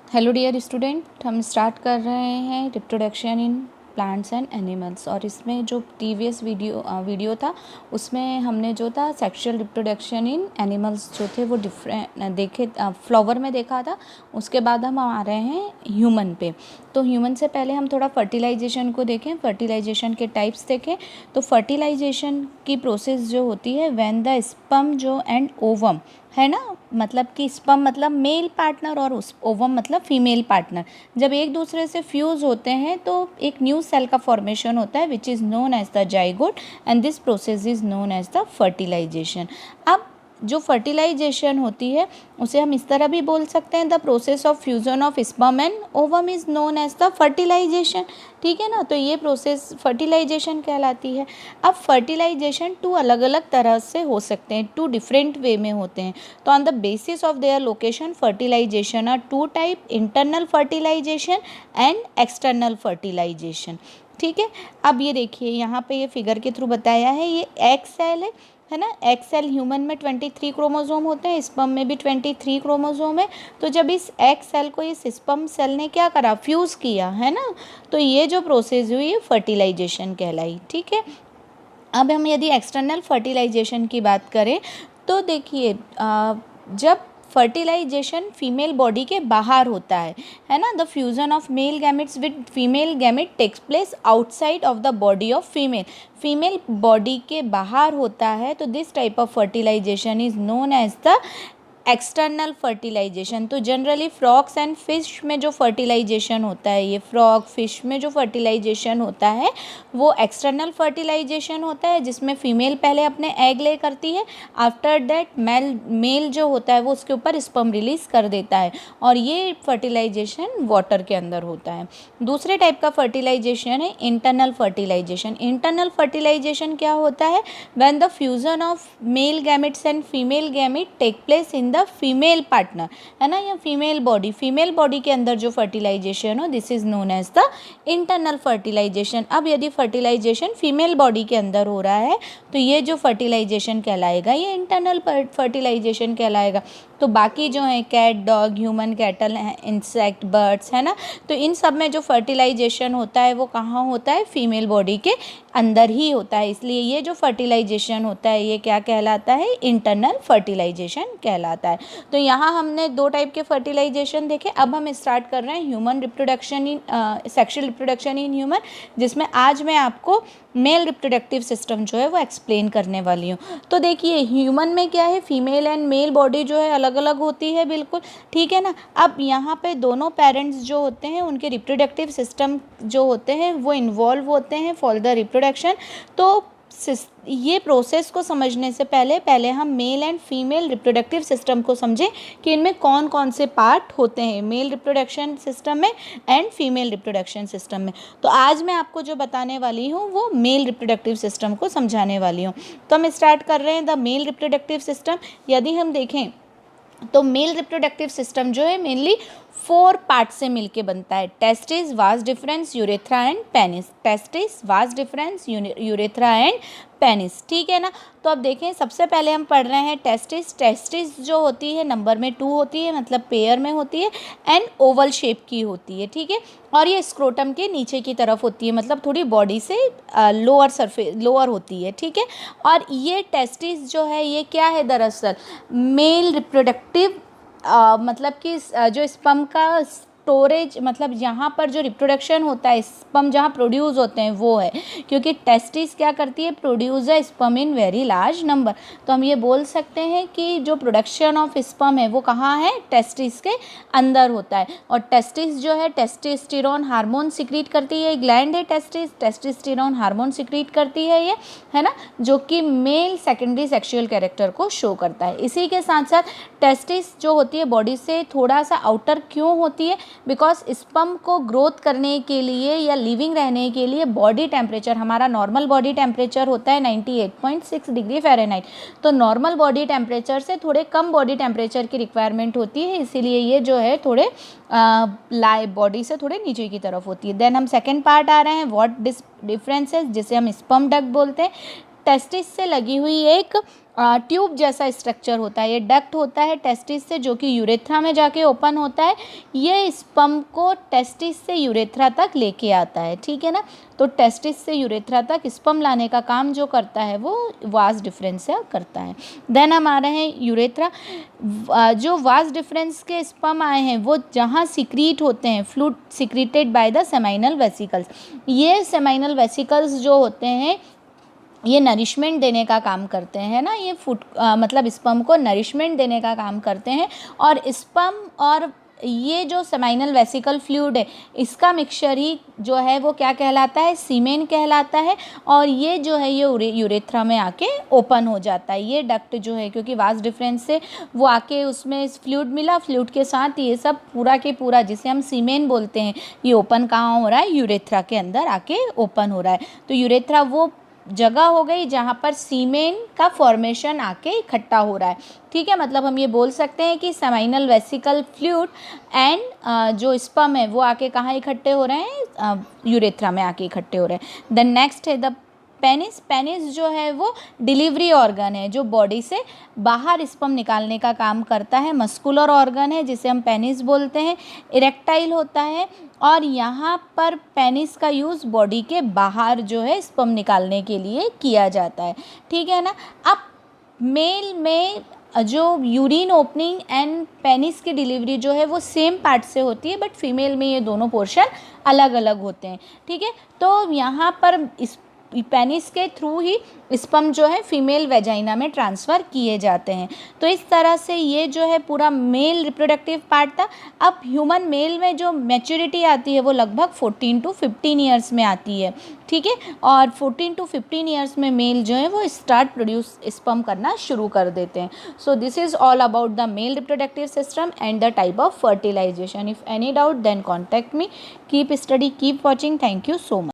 Hello dear student, हम start कर रहे हैं reproduction in plants and animals. और इसमें जो प्रीवियस वीडियो था उसमें हमने जो था सेक्सुअल रिप्रोडक्शन इन एनिमल्स जो थे वो डिफरेंट देखे, फ्लावर में देखा था। उसके बाद हम आ रहे हैं ह्यूमन पे। तो ह्यूमन से पहले हम थोड़ा फर्टिलाइजेशन को देखें, फर्टिलाइजेशन के टाइप्स देखें। तो फर्टिलाइजेशन की प्रोसेस जो होती है व्हेन द स्पर्म जो एंड ओवम है ना, मतलब कि स्पर्म मतलब मेल पार्टनर और उस ओवम मतलब फीमेल पार्टनर, जब एक दूसरे से फ्यूज़ होते हैं तो एक न्यू सेल का फॉर्मेशन होता है which is known as the zygote and this process is known as the fertilization. अब जो फर्टिलाइजेशन होती है उसे हम इस तरह भी बोल सकते हैं, the process of fusion of sperm and ovum is known as the fertilization. ठीक है ना, तो ये प्रोसेस फर्टिलाइजेशन कहलाती है। अब फर्टिलाइजेशन टू अलग अलग तरह से हो सकते हैं, टू डिफरेंट वे में होते हैं। तो on the basis of their location fertilization are two type, internal fertilization and external fertilization. ठीक है, अब ये देखिए यहाँ पे ये फिगर के थ्रू बताया है, ये एग सेल है ना। एग सेल ह्यूमन में 23 क्रोमोसोम होते हैं, स्पर्म में भी 23 क्रोमोसोम है। तो जब इस एग सेल को इस स्पर्म सेल ने क्या करा, फ्यूज़ किया है ना, तो ये जो प्रोसेस हुई ये फर्टिलाइजेशन कहलाई। ठीक है, अब हम यदि एक्सटर्नल फर्टिलाइजेशन की बात करें तो देखिए, जब फर्टिलाइजेशन फीमेल बॉडी के बाहर होता है ना, the fusion of male gametes with female gamete takes place outside of the body of female, female body के बाहर होता है, तो this type of fertilization is known as the external fertilization. तो जनरली फ्रॉग्स एंड फिश में जो fertilisation होता है, ये फ्रॉग फिश में जो फर्टिलाइजेशन होता है वो एक्सटर्नल फर्टिलाइजेशन होता है, जिसमें फीमेल पहले अपने एग ले करती है, आफ्टर दैट मेल जो होता है वो उसके ऊपर स्पर्म रिलीज कर देता है, और ये फर्टिलाइजेशन वाटर के अंदर होता है। दूसरे टाइप का फर्टिलाइजेशन है इंटरनल फर्टिलाइजेशन। इंटरनल फर्टिलाइजेशन क्या होता है, when the fusion of male gametes and female gamete take place in the female partner, है ना, या फीमेल बॉडी के अंदर जो फर्टिलाइजेशन हो, this is known as the internal fertilization. अब यदि फर्टिलाइजेशन फीमेल बॉडी के अंदर हो रहा है तो ये जो फर्टिलाइजेशन कहलाएगा ये इंटरनल फर्टिलाइजेशन कहलाएगा। तो बाकी जो है कैट, डॉग, ह्यूमन, कैटल हैं, इंसेक्ट, बर्ड्स, है ना, तो इन सब में जो फर्टिलाइजेशन होता है वो कहाँ होता है, फीमेल बॉडी के अंदर ही होता है। इसलिए ये जो फर्टिलाइजेशन होता है ये क्या कहलाता है, इंटरनल फर्टिलाइजेशन कहलाता है। तो यहाँ हमने दो टाइप के फर्टिलाइजेशन देखे। अब हम स्टार्ट कर रहे हैं human reproduction in sexual reproduction in human, जिसमें आज मैं आपको मेल रिप्रोडक्टिव सिस्टम जो है वो एक्सप्लेन करने वाली हूँ। तो देखिए ह्यूमन में क्या है, फीमेल एंड मेल बॉडी जो है अलग अलग होती है, बिल्कुल ठीक है ना। अब यहाँ पे दोनों पेरेंट्स जो होते हैं उनके रिप्रोडक्टिव सिस्टम जो होते हैं वो इन्वॉल्व होते हैं फॉर द रिप्रोडक्शन। तो ये प्रोसेस को समझने से पहले हम male and female reproductive system को समझें कि इनमें कौन कौन से पार्ट होते हैं मेल रिप्रोडक्शन सिस्टम में एंड फीमेल रिप्रोडक्शन सिस्टम में। तो आज मैं आपको जो बताने वाली हूँ वो मेल रिप्रोडक्टिव सिस्टम को समझाने वाली हूँ। तो हम स्टार्ट कर रहे हैं द मेल रिप्रोडक्टिव सिस्टम। यदि हम देखें तो मेल रिप्रोडक्टिव सिस्टम जो है मेनली 4 पार्ट से मिलके बनता है, testis, vas deferens, urethra and penis. Testis, vas deferens, urethra and penis, ठीक है ना। तो अब देखें सबसे पहले हम पढ़ रहे हैं टेस्टिस। टेस्टिस जो होती है नंबर में 2 होती है, मतलब पेयर में होती है, एंड ओवल शेप की होती है, ठीक है। और ये स्क्रोटम के नीचे की तरफ होती है, मतलब थोड़ी बॉडी से लोअर होती है, ठीक है। और ये टेस्टिस जो है ये क्या है, दरअसल मेल रिप्रोडक्टिव मतलब कि जो स्पर्म का स्टोरेज, मतलब यहाँ पर जो रिप्रोडक्शन होता है, स्पर्म जहाँ प्रोड्यूस होते हैं वो है, क्योंकि टेस्टिस क्या करती है, produce a sperm in very large number. तो हम ये बोल सकते हैं कि जो प्रोडक्शन ऑफ स्पर्म है वो कहाँ है, टेस्टिस के अंदर होता है। और टेस्टिस जो है टेस्टोस्टेरोन हार्मोन सिक्रीट करती है, ग्लैंड है टेस्टिस, टेस्टोस्टेरोन हार्मोन सिक्रीट करती है ये, है ना, जो कि मेल सेकेंडरी सेक्सुअल कैरेक्टर को शो करता है। इसी के साथ साथ टेस्टिस जो होती है बॉडी से थोड़ा सा आउटर क्यों होती है, बिकॉज स्पर्म को ग्रोथ करने के लिए या लिविंग रहने के लिए बॉडी टेम्परेचर, हमारा नॉर्मल बॉडी टेम्परेचर होता है 98.6 डिग्री फ़ारेनहाइट। तो नॉर्मल बॉडी टेम्परेचर से थोड़े कम बॉडी टेम्परेचर की रिक्वायरमेंट होती है, इसीलिए ये जो है थोड़े बॉडी से थोड़े नीचे की तरफ होती है। देन हम सेकेंड पार्ट आ रहे हैं व्हाट डिफरेंसेस, जिसे हम स्पर्म डक्ट बोलते हैं। टेस्टिस से लगी हुई एक ट्यूब जैसा स्ट्रक्चर होता है, ये डक्ट होता है टेस्टिस से जो कि यूरेथ्रा में जाके ओपन होता है। ये स्पर्म को टेस्टिस से यूरेथ्रा तक लेके आता है, ठीक है ना। तो टेस्टिस से यूरेथ्रा तक स्पर्म लाने का काम जो करता है वो वास डिफरेंस से करता है। देन हम आ रहे हैं यूरेथ्रा। जो वास डिफरेंस के स्पर्म आए हैं वो जहाँ सिक्रीट होते हैं, fluid secreted by the seminal vesicles. ये सेमाइनल वेसिकल्स जो होते हैं ये नरिशमेंट देने का काम करते हैं ना, ये मतलब स्पर्म को नरिशमेंट देने का काम करते हैं। और स्पर्म और ये जो सेमाइनल वेसिकल फ्लूइड है इसका मिक्सचर ही जो है वो क्या कहलाता है, सीमेन कहलाता है। और ये जो है ये यूरेथ्रा में आके ओपन हो जाता है। ये डक्ट जो है क्योंकि वास डिफरेंस से वो आके उसमें फ्लूइड मिला, फ्लूइड के साथ ये सब पूरा के पूरा जिसे हम सीमेन बोलते हैं ये ओपन कहाँ हो रहा है, यूरेथ्रा के अंदर आके ओपन हो रहा है। तो यूरेथ्रा वो जगह हो गई जहाँ पर सीमेन का फॉर्मेशन आके इकट्ठा हो रहा है, ठीक है। मतलब हम ये बोल सकते हैं कि सेमाइनल वेसिकल फ्लूइड एंड जो स्पर्म है वो आके कहाँ इकट्ठे हो रहे हैं, यूरेथ्रा में आके इकट्ठे हो रहे हैं। देन नेक्स्ट है द पेनिस। पेनिस जो है वो डिलीवरी ऑर्गन है जो बॉडी से बाहर स्पर्म निकालने का काम करता है। मस्कुलर ऑर्गन है जिसे हम पेनिस बोलते हैं, इरेक्टाइल होता है। और यहाँ पर पेनिस का यूज़ बॉडी के बाहर जो है स्पर्म निकालने के लिए किया जाता है, ठीक है ना। अब मेल में जो यूरिन ओपनिंग एंड पेनिस की डिलीवरी जो है वो सेम पार्ट से होती है, बट फीमेल में ये दोनों पोर्शन अलग अलग होते हैं, ठीक है। तो यहाँ पर इस पेनिस के थ्रू ही स्पर्म जो है फीमेल वेजाइना में ट्रांसफ़र किए जाते हैं। तो इस तरह से ये जो है पूरा मेल रिप्रोडक्टिव पार्ट था। अब ह्यूमन मेल में जो मैच्योरिटी आती है वो लगभग 14 to 15 ईयर्स में आती है, ठीक है। और 14 to 15 ईयर्स में मेल जो है वो स्टार्ट प्रोड्यूस स्पर्म करना शुरू कर देते हैं। So this is all about the male reproductive system and the type of fertilization. If any doubt then contact me. Keep study, keep watching. Thank you so much.